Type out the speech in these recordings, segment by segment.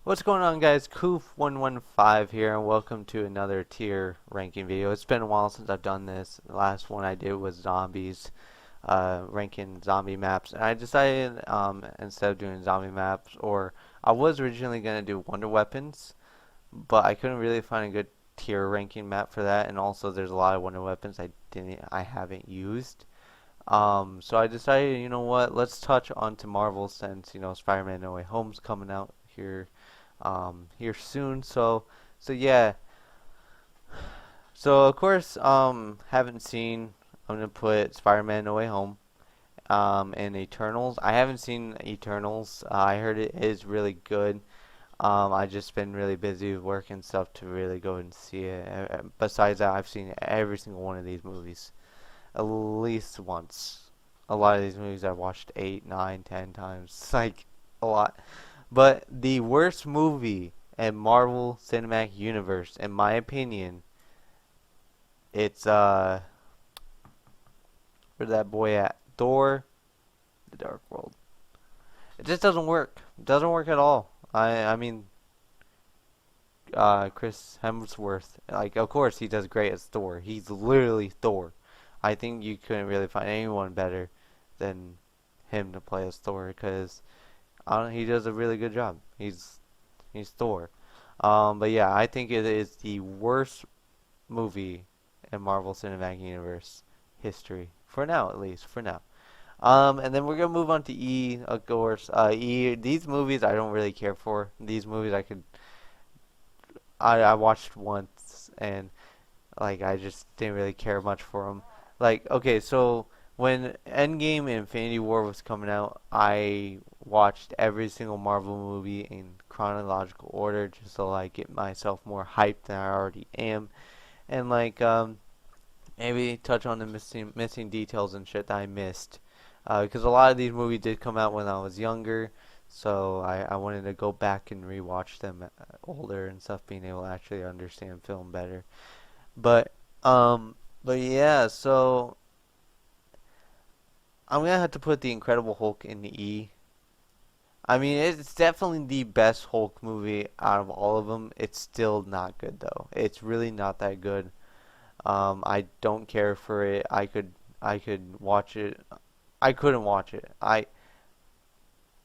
What's going on, guys? Koof115 here, and welcome to another tier ranking video. It's been a while since I've done this. The last one I did was zombies, ranking zombie maps. And I decided, instead of doing zombie maps, or I was originally going to do wonder weapons, but I couldn't really find a good tier ranking map for that. And also, there's a lot of wonder weapons I haven't used. So I decided, you know what? Let's touch on to Marvel since Spider-Man No Way Home's coming out here soon. So yeah. So of course, haven't seen. I'm gonna put Spider-Man No Way Home, and Eternals. I haven't seen Eternals. I heard it is really good. I just been really busy with work and stuff to really go and see it. Besides that, I've seen every single one of these movies at least once. A lot of these movies I've watched 8, 9, 10 times. It's like a lot. But the worst movie in Marvel Cinematic Universe, in my opinion, it's where's that boy at? Thor, The Dark World. It just doesn't work. It doesn't work at all. I mean, Chris Hemsworth, like, of course he does great as Thor. He's literally Thor. I think you couldn't really find anyone better than him to play as Thor because he does a really good job. He's Thor. But yeah, I think it is the worst movie in Marvel Cinematic Universe history for now, at least for now. And then we're gonna move on to E, of course. E. These movies I don't really care for. These movies I watched once and like I just didn't really care much for them. Like okay, so when Endgame and Infinity War was coming out, I watched every single Marvel movie in chronological order just so I get myself more hyped than I already am, and like maybe touch on the missing details and shit that I missed, because a lot of these movies did come out when I was younger, so I wanted to go back and rewatch them older and stuff, being able to actually understand film better. But but yeah, so I'm gonna have to put the Incredible Hulk in the E. I mean, it's definitely the best Hulk movie out of all of them. It's still not good though. It's really not that good. I don't care for it. I could watch it. I couldn't watch it. I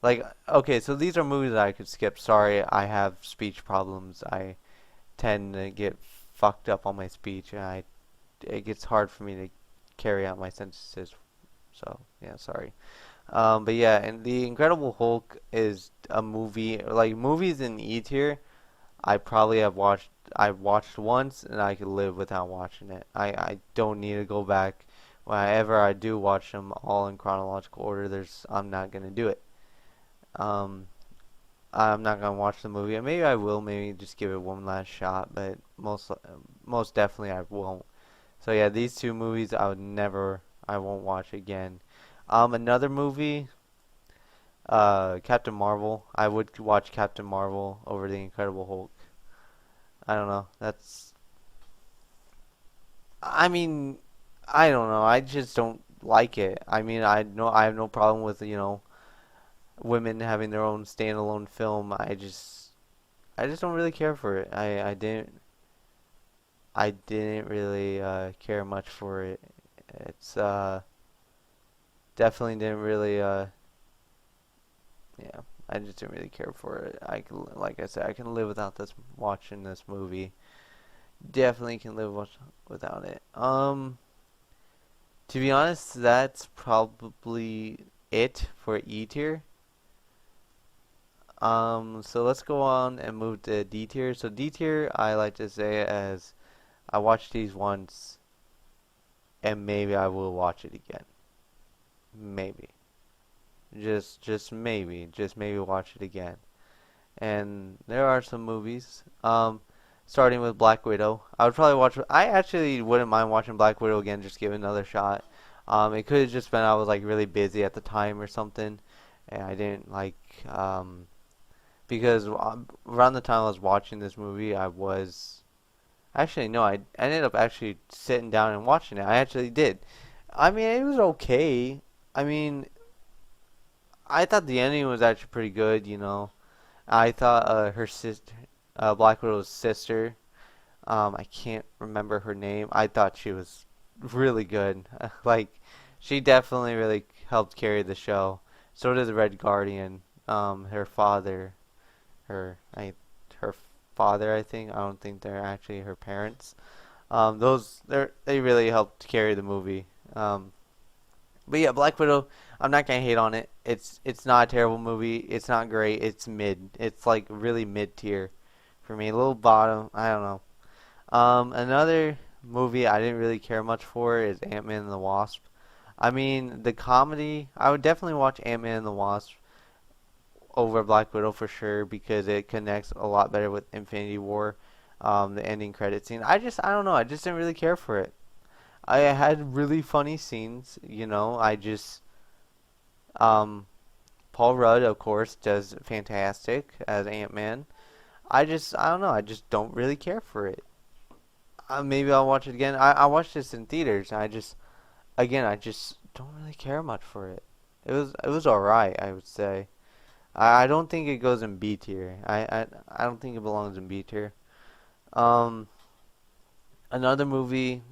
like okay, so these are movies that I could skip. Sorry, I have speech problems. I tend to get fucked up on my speech, and I it gets hard for me to carry out my sentences. So yeah, sorry. But yeah, and the Incredible Hulk is a movie like movies in E tier. I probably have watched. I've watched once, and I could live without watching it. I don't need to go back. Whenever I do watch them all in chronological order, I'm not gonna do it. Um, I'm not gonna watch the movie. Maybe I will. Maybe just give it one last shot, but most definitely I won't. So yeah, these two movies I won't watch again. Another movie, Captain Marvel. I would watch Captain Marvel over the Incredible Hulk. I don't know. I mean, I don't know. I just don't like it. I mean, I have no problem with women having their own standalone film. I just don't really care for it. I didn't really care much for it. It's definitely didn't really yeah, I just didn't really care for it. Like I said, I can live without this watching this movie. Definitely can without it. To be honest, that's probably it for E tier. So let's go on and move to D tier. So D tier, I like to say as I watched these once, and maybe I will watch it again. Maybe. Just maybe watch it again. And there are some movies. Starting with Black Widow. I would probably watch. I actually wouldn't mind watching Black Widow again. Just give it another shot. It could have just been I was like really busy at the time or something, and I didn't like because around the time I was watching this movie, I was actually no, I ended up actually sitting down and watching it. I actually did. I mean, it was okay. I mean, I thought the ending was actually pretty good. I thought her sister, Black Widow's sister, I can't remember her name. I thought she was really good. Like, she definitely really helped carry the show. So did the Red Guardian. Her father, her, I, her father, I think. I don't think they're actually her parents. They really helped carry the movie. But yeah, Black Widow, I'm not gonna hate on it. It's not a terrible movie. It's not great. It's mid. It's like really mid tier for me. A little bottom. I don't know. Another movie I didn't really care much for is Ant-Man and the Wasp. I mean, the comedy, I would definitely watch Ant-Man and the Wasp over Black Widow for sure because it connects a lot better with Infinity War, the ending credit scene. I don't know, I just didn't really care for it. I had really funny scenes, you know, um, Paul Rudd, of course, does fantastic as Ant-Man. I don't know, I just don't really care for it. Maybe I'll watch it again. I watched this in theaters, and I just don't really care much for it. It was alright, I would say. I don't think it goes in B tier. I don't think it belongs in B tier. Um, Another movie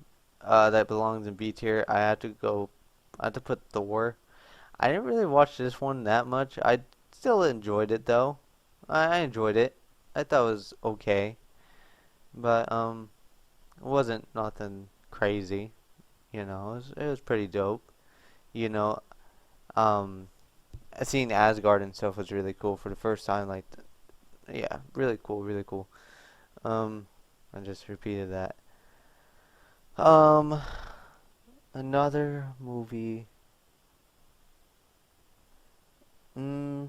that belongs in B tier, I had to put Thor. I didn't really watch this one that much. I still enjoyed it though. I enjoyed it. I thought it was okay, but it wasn't nothing crazy. You know, it was pretty dope. You know, um, seeing Asgard and stuff was really cool for the first time. Like, yeah, really cool, really cool. Um, I just repeated that. Um, Another movie. Mm,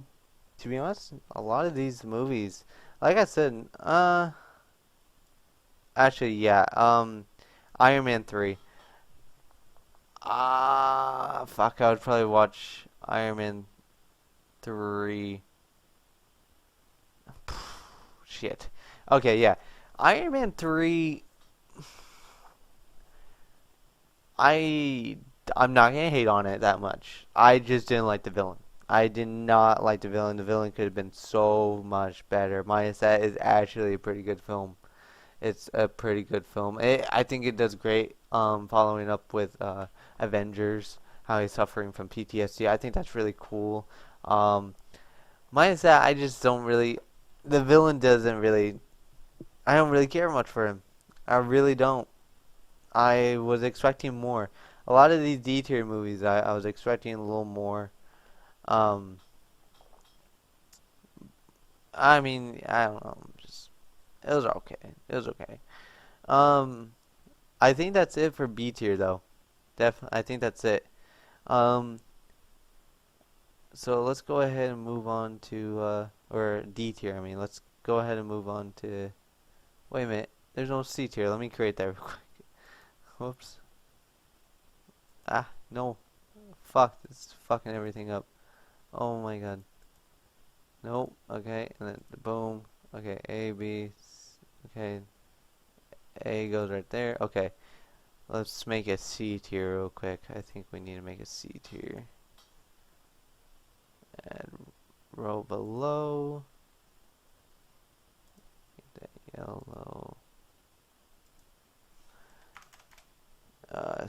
to be honest, a lot of these movies, like I said, actually, yeah, Iron Man 3. Fuck, I would probably watch Iron Man 3. Shit. Okay, yeah. Iron Man 3, I I'm not gonna hate on it that much. I just didn't like the villain. I did not like the villain. The villain could have been so much better. Minus that is actually a pretty good film. It's a pretty good film. I think it does great. Following up with Avengers, how he's suffering from PTSD. I think that's really cool. Um, Minus that, I just don't really. The villain doesn't really. I don't really care much for him. I really don't. I was expecting more. A lot of these D tier movies, I was expecting a little more. Um, I mean, I don't know. Just it was okay. It was okay. Um, I think that's it for B tier though. I think that's it. Um, so let's go ahead and move on to or D tier. I mean, let's go ahead and move on to. Wait a minute. There's no C tier. Let me create that real quick. Whoops. Ah, no. Fuck. This is fucking everything up. Oh my god. Nope. Okay. And then boom. Okay. A, B. Okay. A goes right there. Okay. Let's make a C tier real quick. I think we need to make a C tier. And row below. That yellow.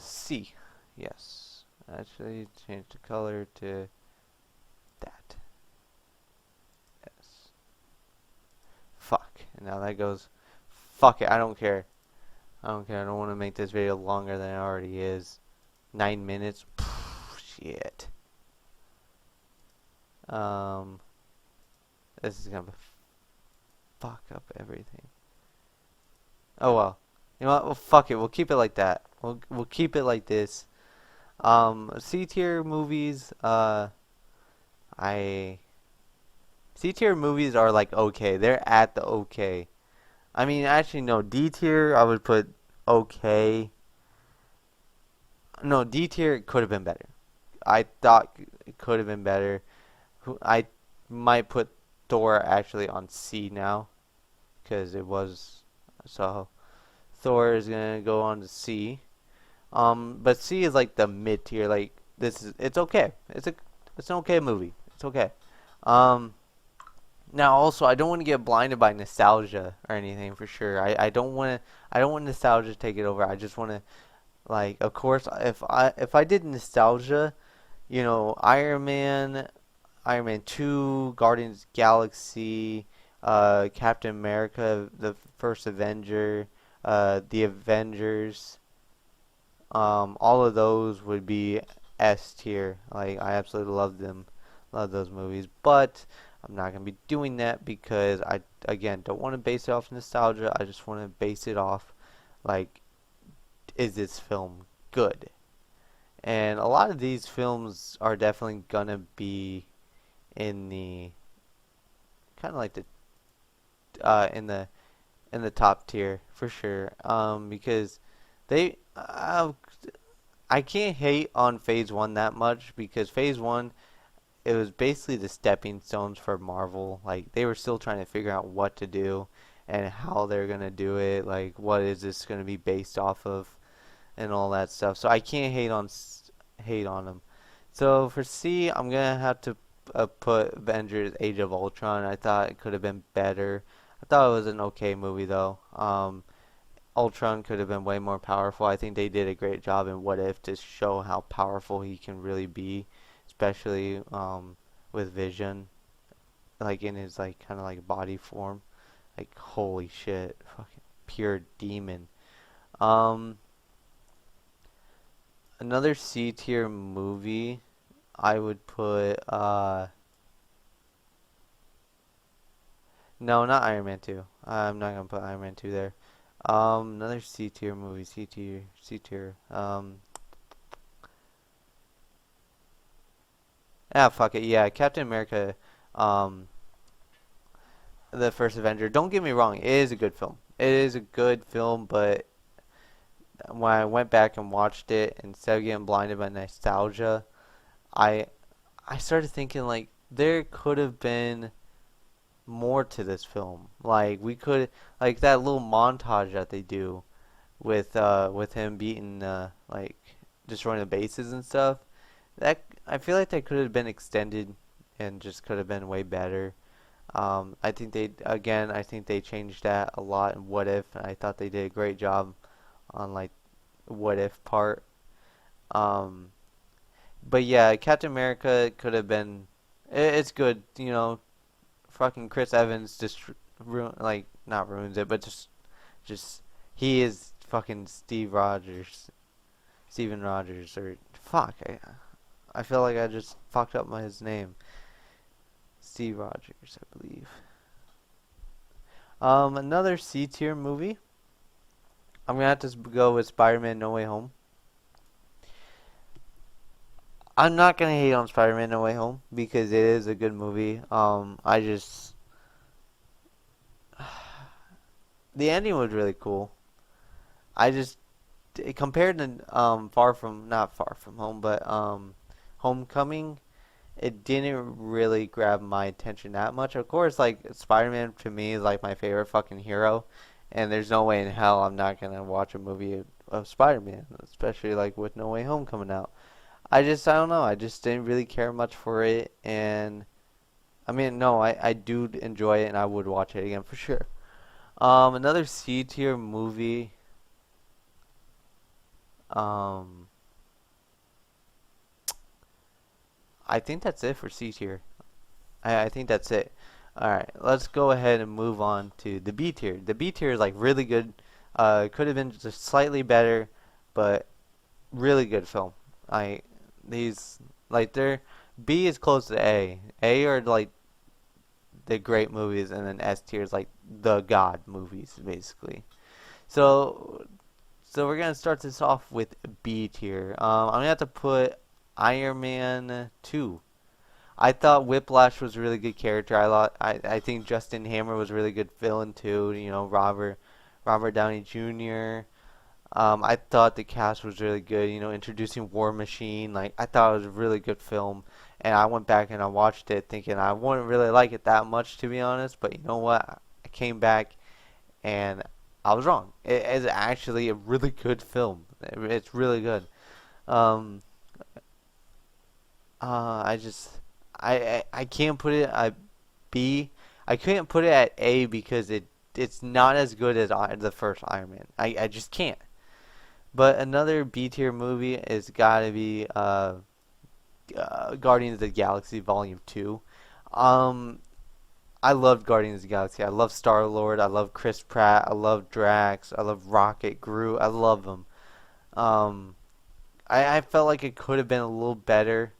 C. Yes. Actually, change the color to that. Yes. Fuck. And now that goes. Fuck it. I don't care. I don't care. I don't want to make this video longer than it already is. 9 minutes. Shit. Um. This is gonna fuck up everything. Oh well. You know what? Well, fuck it. We'll keep it like that. We'll keep it like this. C tier movies. I C tier movies are like okay. They're at the okay. I mean, actually, no. D tier, I would put okay. No, D tier could have been better. I thought it could have been better. I might put Thor actually on C now because it was so. Thor is gonna go on to C. But C is like the mid tier. Like it's okay. It's an okay movie. It's okay. Um, Now, also, I don't want to get blinded by nostalgia or anything for sure. I don't want nostalgia to take it over. I just want to, like, of course, if I did nostalgia, you know, Iron Man 2, Guardians of the Galaxy, Captain America, the first Avenger, the Avengers, all of those would be S tier. Like, I absolutely love them, love those movies. But I'm not gonna be doing that because I, again, don't want to base it off nostalgia. I just want to base it off, like, is this film good? And a lot of these films are definitely gonna be in the kind of like the in the top tier for sure. Because they I can't hate on Phase One that much because Phase One, it was basically the stepping stones for Marvel. Like they were still trying to figure out what to do and how they're gonna do it. Like what is this gonna be based off of and all that stuff. So I can't hate on them. So for C, I'm gonna have to put Avengers Age of Ultron. I thought it could have been better. I thought it was an okay movie though. Ultron could have been way more powerful. I think they did a great job in What If to show how powerful he can really be, especially with Vision, like in his like kind of like body form. Like holy shit, fucking pure demon. Um, Another C tier movie I would put no, not Iron Man 2. I'm not gonna put Iron Man 2 there. Another C tier movie, C tier, C tier. Fuck it. Yeah, Captain America, um, the first Avenger. Don't get me wrong, it is a good film. It is a good film, but when I went back and watched it, instead of getting blinded by nostalgia, I I started thinking like there could have been more to this film. Like we could like that little montage that they do with him beating like destroying the bases and stuff. That I feel like that could have been extended and just could have been way better. I think I think they changed that a lot in What If, and I thought they did a great job on like What If part. Um, but yeah, Captain America could have been. It's good, you know. Fucking Chris Evans just like not ruins it, but just he is fucking Steven Rogers, or fuck. I feel like I just fucked up his name. Steve Rogers, I believe. Another C tier movie. I'm gonna have to go with Spider-Man: No Way Home. I'm not gonna hate on Spider-Man: No Way Home because it is a good movie. I just the ending was really cool. I just compared to not Far From Home, but Homecoming, it didn't really grab my attention that much. Of course, like Spider-Man to me is like my favorite fucking hero, and there's no way in hell I'm not gonna watch a movie of Spider-Man, especially like with No Way Home coming out. I don't know. I just didn't really care much for it, and I mean, no, I do enjoy it, and I would watch it again for sure. Another C tier movie. Um, I think that's it for C tier. I think that's it. Alright, let's go ahead and move on to the B tier. The B tier is like really good. Could have been just slightly better, but really good film. I these like they're B is close to A. A are like the great movies, and then S tier is like the god movies, basically. So we're gonna start this off with B tier. I'm gonna have to put Iron Man 2. I thought Whiplash was a really good character. I think Justin Hammer was a really good villain too. You know, Robert Downey Jr. I thought the cast was really good. You know, introducing War Machine. Like I thought it was a really good film. And I went back and I watched it thinking I wouldn't really like it that much to be honest. But you know what? I came back and I was wrong. It is actually a really good film. It's really good. Um, I just I can't put it at B. I couldn't put it at A because it's not as good as the first Iron Man. I just can't. But another B tier movie is gotta be Guardians of the Galaxy Volume 2. Um, I loved Guardians of the Galaxy. I love Star Lord. I love Chris Pratt. I love Drax. I love Rocket, Groot. I love them. Um, I felt like it could have been a little better,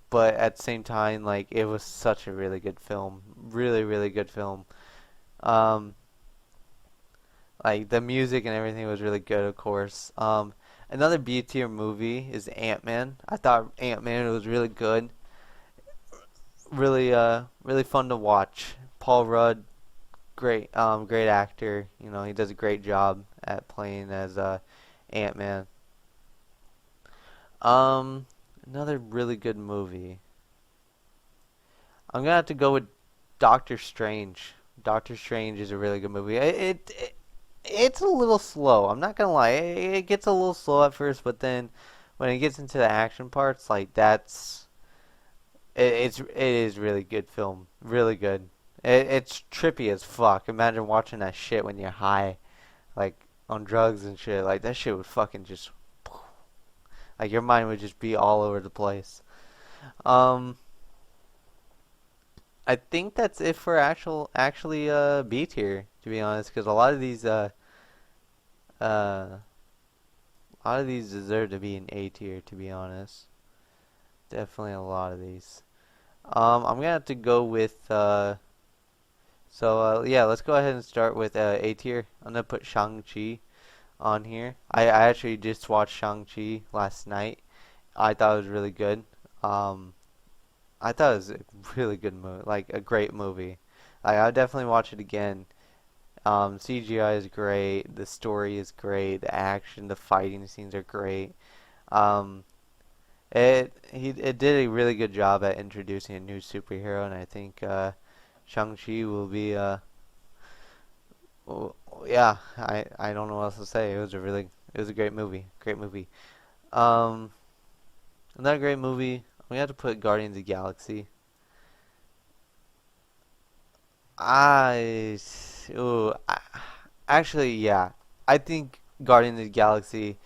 but at the same time, like it was such a really good film. Really, really good film. Um, like the music and everything was really good, of course. Another B tier movie is Ant-Man. I thought Ant-Man was really good. Really fun to watch. Paul Rudd, great actor. You know, he does a great job at playing as Ant-Man. Um, Another really good movie. I'm gonna have to go with Doctor Strange. Doctor Strange is a really good movie. It's a little slow. I'm not gonna lie. It gets a little slow at first, but then when it gets into the action parts, like it is really good film. Really good. It's trippy as fuck. Imagine watching that shit when you're high, like on drugs and shit. Like that shit would fucking just like your mind would just be all over the place. Um, I think that's it for actually B tier to be honest, because uh a lot of these deserve to be in A tier to be honest. Definitely a lot of these. I'm gonna have to go with yeah, let's go ahead and start with A tier. I'm gonna put Shang-Chi on here. I actually just watched Shang-Chi last night. I thought it was really good. Um, I thought it was a really good movie, like a great movie. Like I would definitely watch it again. CGI is great, the story is great, the action, the fighting scenes are great. Um, it did a really good job at introducing a new superhero, and I think Shang-Chi will be well, yeah, I don't know what else to say. It was a great movie. Um, Another great movie. We have to put Guardians of the Galaxy. I, ooh, I, actually, yeah. I think Guardians of the Galaxy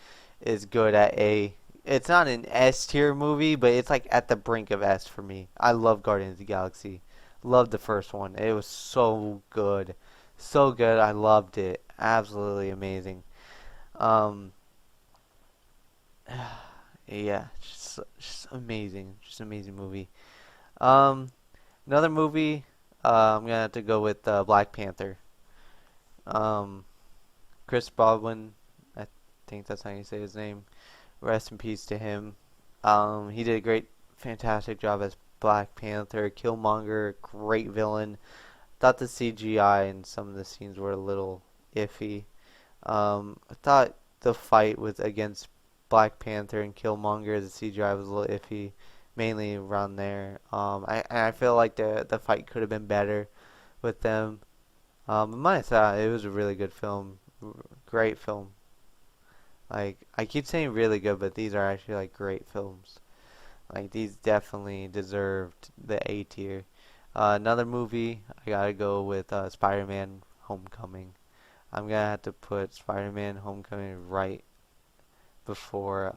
is good at A. It's not an S tier movie, but it's like at the brink of S for me. I love Guardians of the Galaxy. Loved the first one. It was so good. So good. I loved it. Absolutely amazing. Um, yeah, just amazing. Just amazing movie. Um, Another movie, I'm gonna have to go with Black Panther. Um, Chris Baldwin, I think that's how you say his name. Rest in peace to him. He did a fantastic job as Black Panther. Killmonger, great villain. Thought the CGI and some of the scenes were a little iffy. I thought the fight with against Black Panther and Killmonger, the CGI was a little iffy, mainly around there. I feel like the fight could have been better with them. But minus that, it was a really good film, great film. Like I keep saying really good, but these are actually like great films. Like these definitely deserved the A tier. Another movie, I gotta go with Spider-Man: Homecoming. I'm gonna have to put Spider-Man: Homecoming right before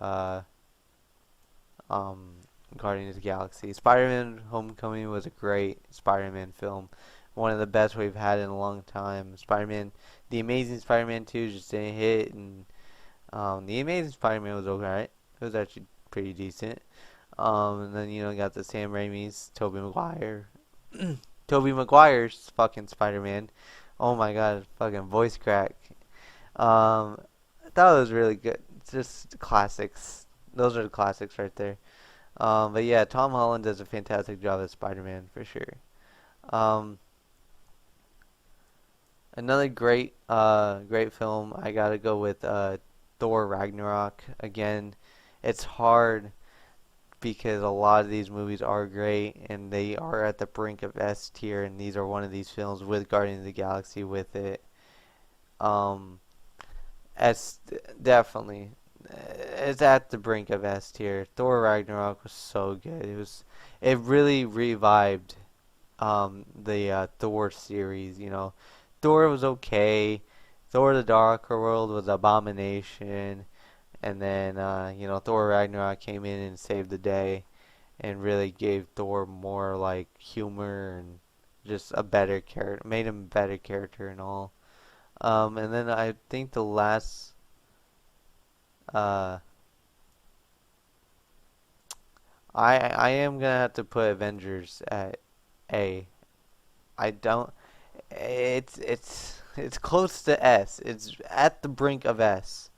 um, Guardians of the Galaxy. Spider-Man: Homecoming was a great Spider-Man film, one of the best we've had in a long time. The Amazing Spider-Man 2 just didn't hit, and the Amazing Spider-Man was alright. It was actually pretty decent. And then you got the Sam Raimi's Tobey Maguire. Tobey Maguire's fucking Spider-Man. Oh my god, fucking voice crack. I thought it was really good. It's just classics. Those are the classics right there. But yeah, Tom Holland does a fantastic job as Spider-Man for sure. Um, Another great film. I gotta go with Thor Ragnarok. Again, it's hard because a lot of these movies are great and they are at the brink of S tier, and these are one of these films with Guardians of the Galaxy with it. Um, S definitely. It's at the brink of S tier. Thor Ragnarok was so good. It really revived. the Thor series. Thor was okay. Thor: The Dark World was Abomination, and then Thor Ragnarok came in and saved the day and really gave Thor more like humor and just a better character, made him a better character and all. And then I think the last uh I am gonna have to put Avengers at A. I don't. It's close to S. It's at the brink of S.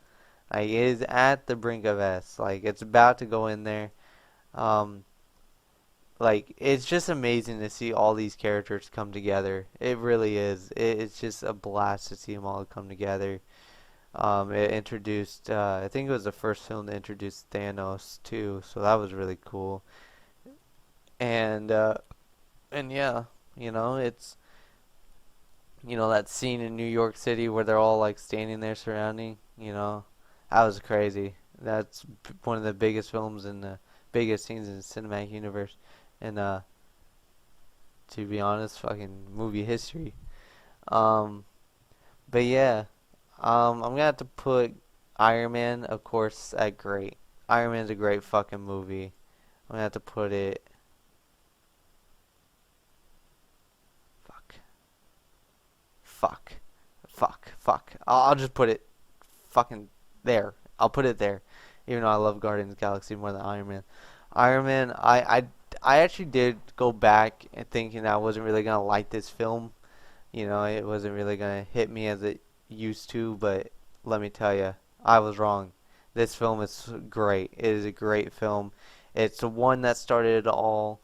Like it is at the brink of S. Like it's about to go in there. Um, like it's just amazing to see all these characters come together. It really is. It's just a blast to see them all come together. It introduced. I think it was the first film to introduce Thanos too, so that was really cool. And yeah, it's that scene in New York City where they're all like standing there surrounding, that was crazy. That's one of the biggest films and the biggest scenes in the cinematic universe. And to be honest, fucking movie history. Um, but yeah, I'm gonna have to put Iron Man, of course, at great. Iron Man's a great fucking movie. I'm gonna have to put it. Fuck, fuck, fuck. I'll just put it fucking there. I'll put it there, even though I love Guardians of the Galaxy more than Iron Man. Iron Man, I actually did go back and thinking I wasn't really gonna like this film. It wasn't really gonna hit me as it used to, but let me tell you, I was wrong. This film is great. It is a great film. It's the one that started it all.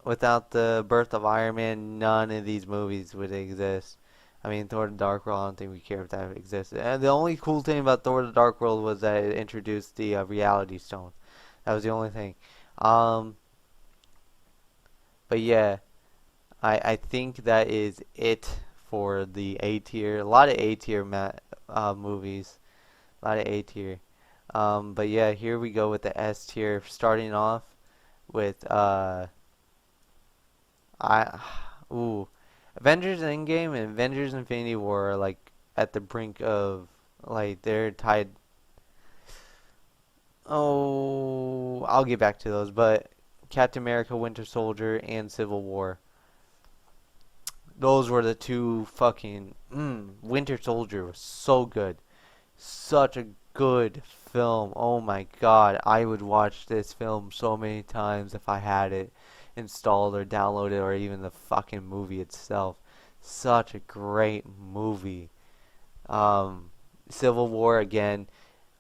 Without the birth of Iron Man, none of these movies would exist. I mean, Thor: The Dark World, I don't think we care if that existed. And the only cool thing about Thor: The Dark World was that it introduced the Reality Stone. That was the only thing. Um, but yeah, I think that is it for the A tier. A lot of A tier movies. A lot of A tier. But yeah, here we go with the S tier. Starting off with I ooh, Avengers Endgame and Avengers Infinity War are like at the brink of like they're tied. Oh, I'll get back to those, but Captain America, Winter Soldier, and Civil War. Those were the two fucking. Winter Soldier was so good. Such a good film. Oh my god. I would watch this film so many times if I had it installed or downloaded or even the fucking movie itself. Such a great movie. Um, Civil War again.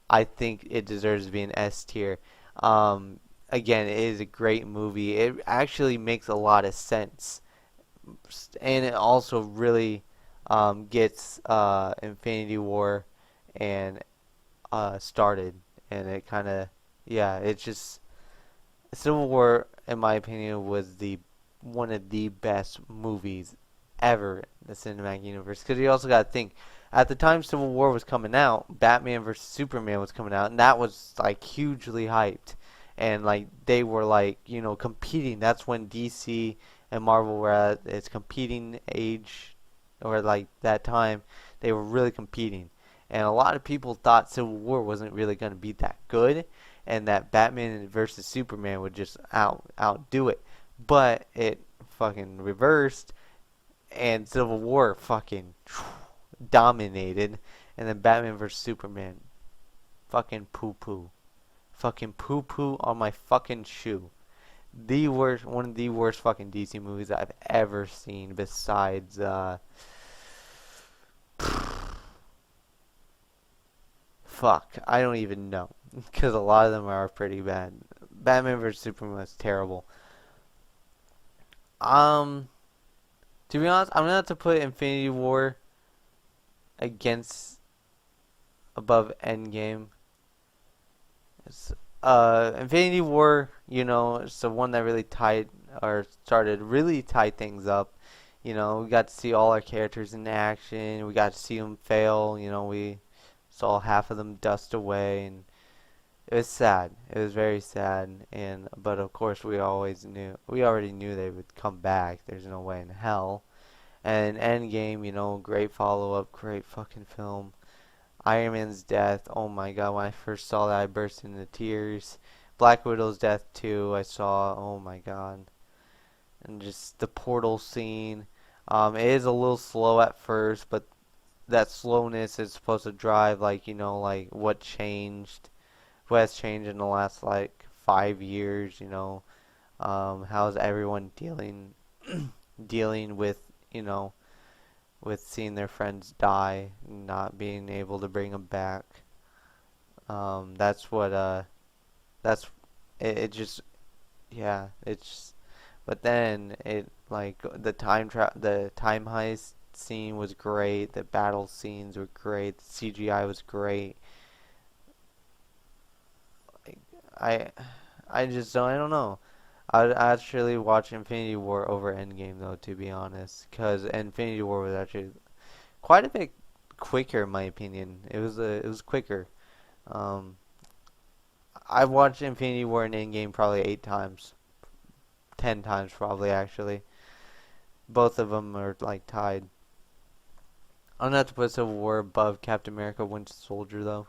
I think it deserves to be an S tier. Um, Again, it is a great movie. It actually makes a lot of sense, and it also really gets Infinity War and started, and it kind of yeah, it's just Civil War, in my opinion, was the one of the best movies ever in the cinematic universe. Because you also got to think, at the time Civil War was coming out, Batman vs Superman was coming out, and that was like hugely hyped, and like they were like competing. That's when DC and Marvel were at its competing age, or like that time they were really competing. And a lot of people thought Civil War wasn't really going to be that good, and that Batman versus Superman would just outdo it. But it fucking reversed, and Civil War fucking dominated, and then Batman vs Superman fucking poo poo on my fucking shoe. The worst, one of the worst fucking DC movies I've ever seen. Besides, fuck, I don't even know, because a lot of them are pretty bad. Batman vs Superman was terrible. Um, to be honest, I'm gonna have to put Infinity War against above Endgame. It's, Infinity War, it's the one that really tied or started really tie things up. We got to see all our characters in action. We got to see them fail. We saw half of them dust away, and it was sad. It was very sad, and but of course we already knew they would come back. There's no way in hell. And Endgame, great follow up, great fucking film. Iron Man's death, oh my god, when I first saw that I burst into tears. Black Widow's death too, I saw, oh my god. And just the portal scene. It is a little slow at first, but that slowness is supposed to drive like, like what has changed in the last like 5 years, how's everyone dealing with, you know, with seeing their friends die, not being able to bring them back. That's what that's it just yeah, it's but then it like the time heist scene was great, the battle scenes were great, the CGI was great. Like, I I don't know. I'd actually watch Infinity War over Endgame though, to be honest, because Infinity War was actually quite a bit quicker in my opinion. It was quicker. Um, I've watched Infinity War and Endgame probably 8 times, 10 times probably actually. Both of them are like tied. I'm not to put Civil War above Captain America: Winter Soldier though,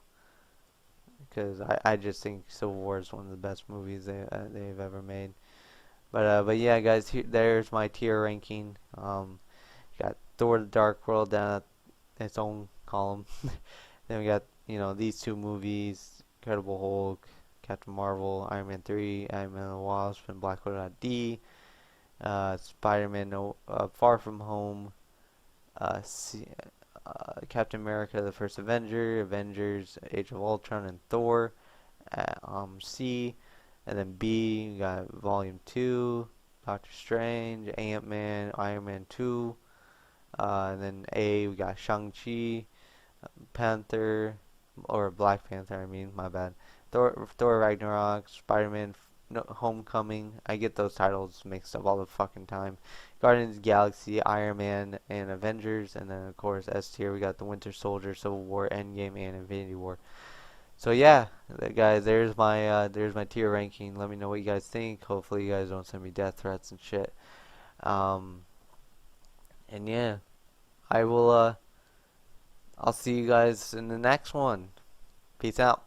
because I just think Civil War is one of the best movies they've ever made. But yeah, guys, there's my tier ranking. Got Thor: The Dark World down at its own column. Then we got these two movies: Incredible Hulk, Captain Marvel, Iron Man 3, Iron Man and the Wasp, and Black Widow at D. Spider-Man: No Far From Home, C, Captain America: The First Avenger, Avengers Age of Ultron, and Thor at C. And then B, we got Volume 2, Doctor Strange, Ant-Man, Iron Man 2. And then A, we got Shang-Chi, Panther, or Black Panther, I mean, my bad. Thor Ragnarok, Spiderman, no, Homecoming. I get those titles mixed up all the fucking time. Guardians of the Galaxy, Iron Man, and Avengers. And then, of course, S tier, we got the Winter Soldier, Civil War, Endgame, and Infinity War. So yeah, guys, there's my tier ranking. Let me know what you guys think. Hopefully, you guys don't send me death threats and shit. Um, and yeah, I will. I'll see you guys in the next one. Peace out.